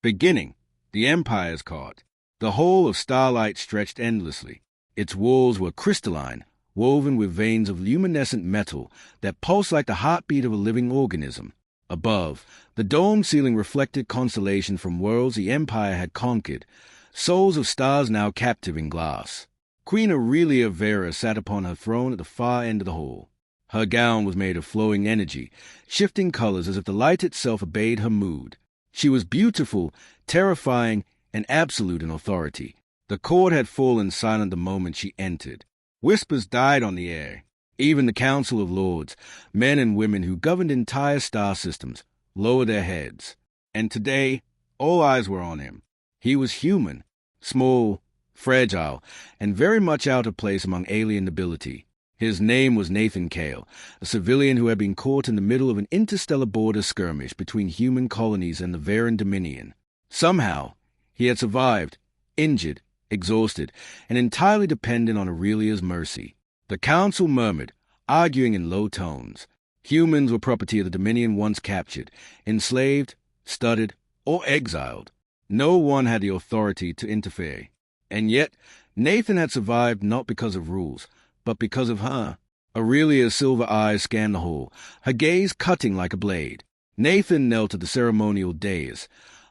Beginning, the Empire's court. The Hall of Starlight stretched endlessly. Its walls were crystalline, woven with veins of luminescent metal that pulsed like the heartbeat of a living organism. Above, the domed ceiling reflected constellations from worlds the Empire had conquered, souls of stars now captive in glass. Queen Arelia Veyra sat upon her throne at the far end of the hall. Her gown was made of flowing energy, shifting colors as if the light itself obeyed her mood. She was beautiful, terrifying, and absolute in authority. The court had fallen silent the moment she entered. Whispers died on the air. Even the Council of Lords, men and women who governed entire star systems, lowered their heads. And today, all eyes were on him. He was human, small, fragile, and very much out of place among alien nobility. His name was Nathan Kale, a civilian who had been caught in the middle of an interstellar border skirmish between human colonies and the Veyran Dominion. Somehow, he had survived, injured, exhausted, and entirely dependent on Aurelia's mercy. The council murmured, arguing in low tones. Humans were property of the Dominion once captured, enslaved, studied, or exiled. No one had the authority to interfere. And yet, Nathan had survived not because of rules, but because of her. Aurelia's silver eyes scanned the hall, her gaze cutting like a blade. Nathan knelt at the ceremonial dais,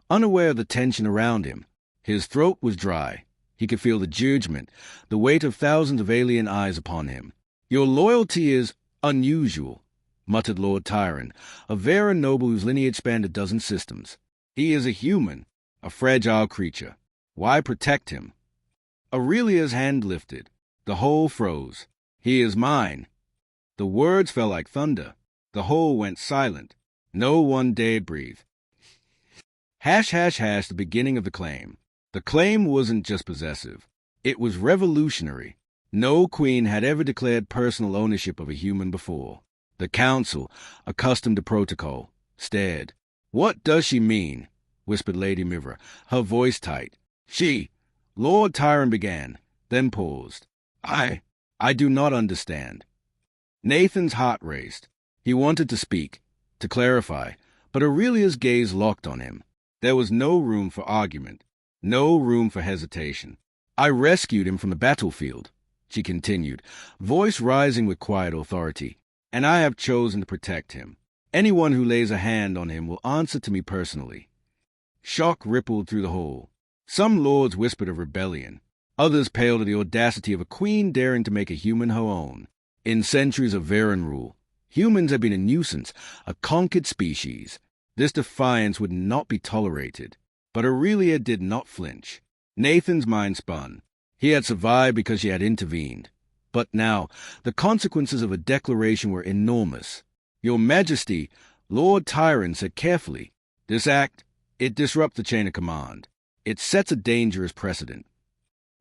unaware of the tension around him. His throat was dry. He could feel the judgment, the weight of thousands of alien eyes upon him. "Your loyalty is unusual," muttered Lord Tyron, a Veyran noble whose lineage spanned a dozen systems. "He is a human, a fragile creature. Why protect him?" Aurelia's hand lifted. The hall froze. "He is mine." The words fell like thunder. The hall went silent. No one dared breathe. The beginning of the claim. The claim wasn't just possessive. It was revolutionary. No queen had ever declared personal ownership of a human before. The council, accustomed to protocol, stared. "What does she mean?" whispered Lady Mivra, her voice tight. Lord Tyron began, then paused. I do not understand." Nathan's heart raced. He wanted to speak, to clarify, but Aurelia's gaze locked on him. There was no room for argument, no room for hesitation. "I rescued him from the battlefield," she continued, voice rising with quiet authority, "and I have chosen to protect him. Anyone who lays a hand on him will answer to me personally." Shock rippled through the hall. Some lords whispered of rebellion. Others paled at the audacity of a queen daring to make a human her own. In centuries of Veyran rule, humans had been a nuisance, a conquered species. This defiance would not be tolerated. But Aurelia did not flinch. Nathan's mind spun. He had survived because she had intervened. But now, the consequences of a declaration were enormous. "Your Majesty," Lord Tyron said carefully, "this act, it disrupts the chain of command. It sets a dangerous precedent."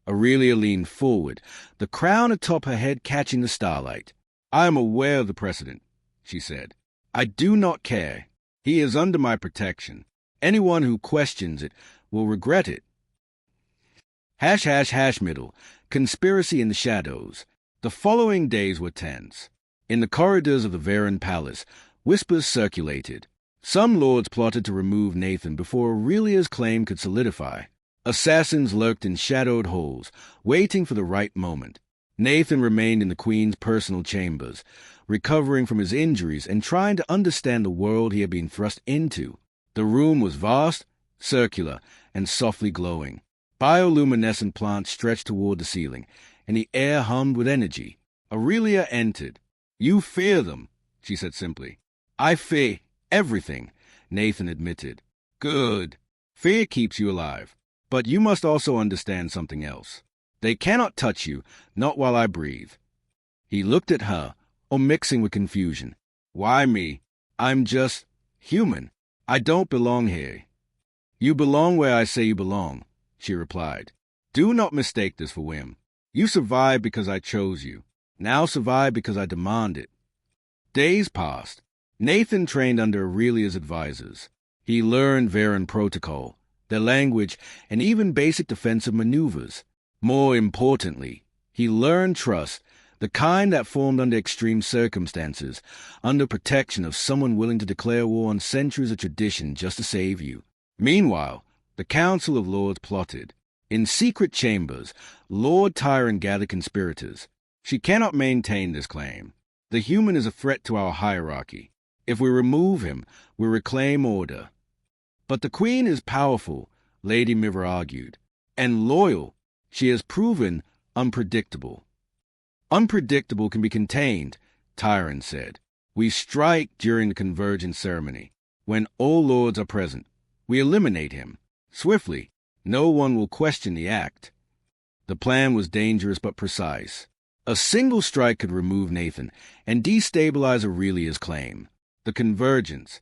Aurelia leaned forward, the crown atop her head catching the starlight. "I am aware of the precedent," she said. "I do not care. He is under my protection. Anyone who questions it will regret it." Middle. Conspiracy in the shadows. The following days were tense. In the corridors of the Veyran palace, whispers circulated. Some lords plotted to remove Nathan before Aurelia's claim could solidify. Assassins lurked in shadowed halls, waiting for the right moment. Nathan remained in the queen's personal chambers, recovering from his injuries and trying to understand the world he had been thrust into. The room was vast, circular, and softly glowing. Bioluminescent plants stretched toward the ceiling, and the air hummed with energy. Aurelia entered. "You fear them," she said simply. "I fear everything," Nathan admitted. "Good. Fear keeps you alive. But you must also understand something else. They cannot touch you, not while I breathe." He looked at her, or mixing with confusion. "Why me? I'm just human. I don't belong here." "You belong where I say you belong," she replied. "Do not mistake this for whim. You survived because I chose you. Now survive because I demand it." Days passed. Nathan trained under Aurelia's advisors. He learned Veyran protocol, their language, and even basic defensive maneuvers. More importantly, he learned trust, the kind that formed under extreme circumstances, under protection of someone willing to declare war on centuries of tradition just to save you. Meanwhile, The Council of Lords plotted. In secret chambers, Lord Tyron gathered conspirators. She cannot maintain this claim. The human is a threat to our hierarchy. If we remove him, we reclaim order. But the Queen is powerful, Lady Miver argued, and loyal. She has proven unpredictable. Unpredictable can be contained, Tyron said. We strike during the Convergence Ceremony. When all lords are present, we eliminate him. Swiftly. No one will question the act. The plan was dangerous but precise. A single strike could remove Nathan and destabilize Aurelia's claim. The Convergence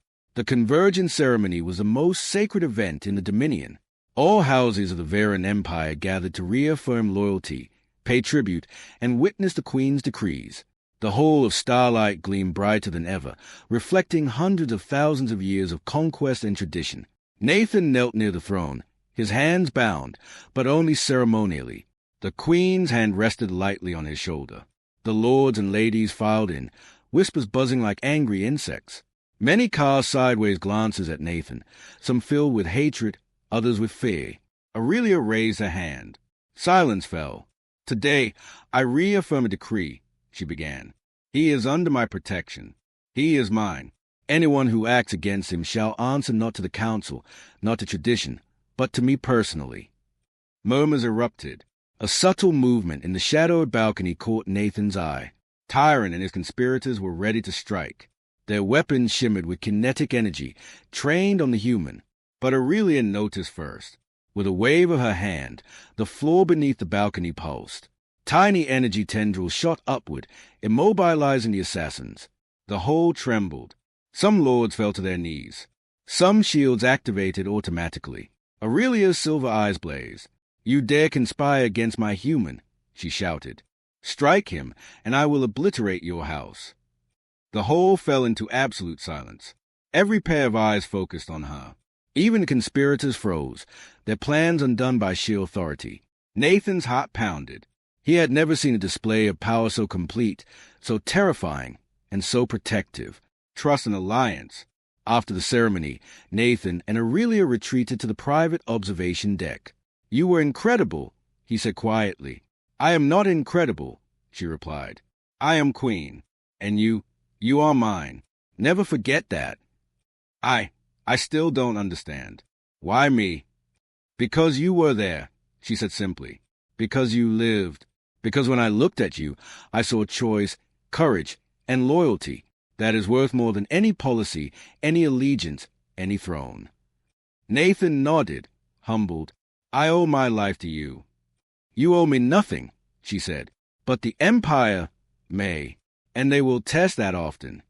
Ceremony was the most sacred event in the Dominion. All houses of the Veyran Empire gathered to reaffirm loyalty, pay tribute, and witness the Queen's decrees. The Hall of Starlight gleamed brighter than ever, reflecting hundreds of thousands of years of conquest and tradition. Nathan knelt near the throne, his hands bound, but only ceremonially. The Queen's hand rested lightly on his shoulder. The lords and ladies filed in, whispers buzzing like angry insects. Many cast sideways glances at Nathan, some filled with hatred, others with fear. Aurelia raised her hand. Silence fell. Today, I reaffirm a decree, she began. He is under my protection. He is mine. Anyone who acts against him shall answer not to the council, not to tradition, but to me personally. Murmurs erupted. A subtle movement in the shadowed balcony caught Nathan's eye. Tyron and his conspirators were ready to strike. Their weapons shimmered with kinetic energy, trained on the human. But Aurelia noticed first. With a wave of her hand, the floor beneath the balcony pulsed. Tiny energy tendrils shot upward, immobilizing the assassins. The whole trembled. Some lords fell to their knees. Some shields activated automatically. Aurelia's silver eyes blazed. You dare conspire against my human, she shouted. Strike him, and I will obliterate your house. The whole fell into absolute silence. Every pair of eyes focused on her. Even the conspirators froze, their plans undone by sheer authority. Nathan's heart pounded. He had never seen a display of power so complete, so terrifying, and so protective. Trust and alliance. After the ceremony, Nathan and Aurelia retreated to the private observation deck. You were incredible, he said quietly. I am not incredible, she replied. I am Queen, and you are mine. Never forget that. I still don't understand. Why me? Because you were there, she said simply. Because you lived. Because when I looked at you, I saw choice, courage, and loyalty that is worth more than any policy, any allegiance, any throne. Nathan nodded, humbled. I owe my life to you. You owe me nothing, she said, but the Empire may, and they will test that often.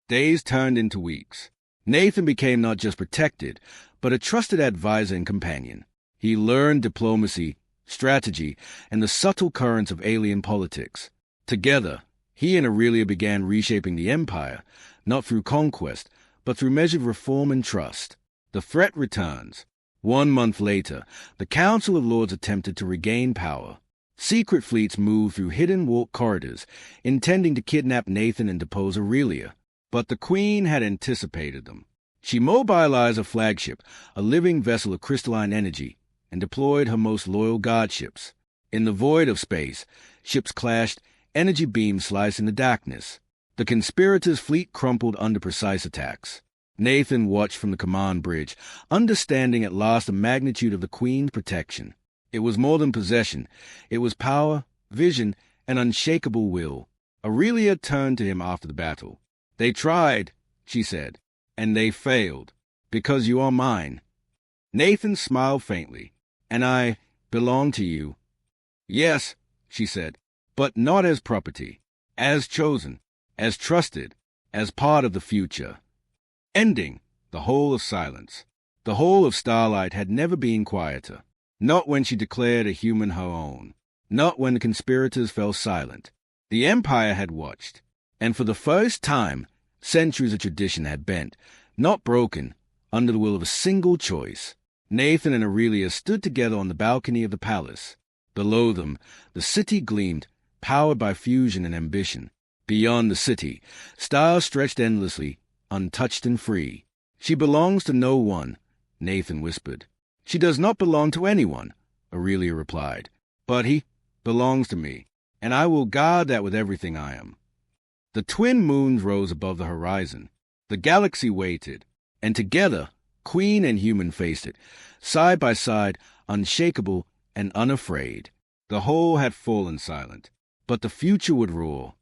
Days turned into weeks. Nathan became not just protected, but a trusted advisor and companion. He learned diplomacy, strategy, and the subtle currents of alien politics. Together, he and Aurelia began reshaping the Empire, not through conquest, but through measured reform and trust. The threat returns. 1 month later, the Council of Lords attempted to regain power. Secret fleets moved through hidden walk corridors, intending to kidnap Nathan and depose Aurelia. But the Queen had anticipated them. She mobilized a flagship, a living vessel of crystalline energy, and deployed her most loyal guardships. In the void of space, ships clashed, energy beams slicing the darkness. The conspirators' fleet crumpled under precise attacks. Nathan watched from the command bridge, understanding at last the magnitude of the Queen's protection. It was more than possession. It was power, vision, and unshakable will. Aurelia turned to him after the battle. They tried, she said, and they failed, because you are mine. Nathan smiled faintly. And I belong to you. Yes, she said, but not as property, as chosen, as trusted, as part of the future. Ending. The Hall of Silence. The Hall of Starlight had never been quieter. Not when she declared a human her own. Not when the conspirators fell silent. The Empire had watched. And for the first time, centuries of tradition had bent, not broken, under the will of a single choice. Nathan and Aurelia stood together on the balcony of the palace. Below them, the city gleamed, powered by fusion and ambition. Beyond the city, stars stretched endlessly, untouched and free. She belongs to no one, Nathan whispered. She does not belong to anyone, Arelia replied, but he belongs to me, and I will guard that with everything I am. The twin moons rose above the horizon. The galaxy waited, and together, queen and human faced it, side by side, unshakable and unafraid. The whole had fallen silent, but the future would roar.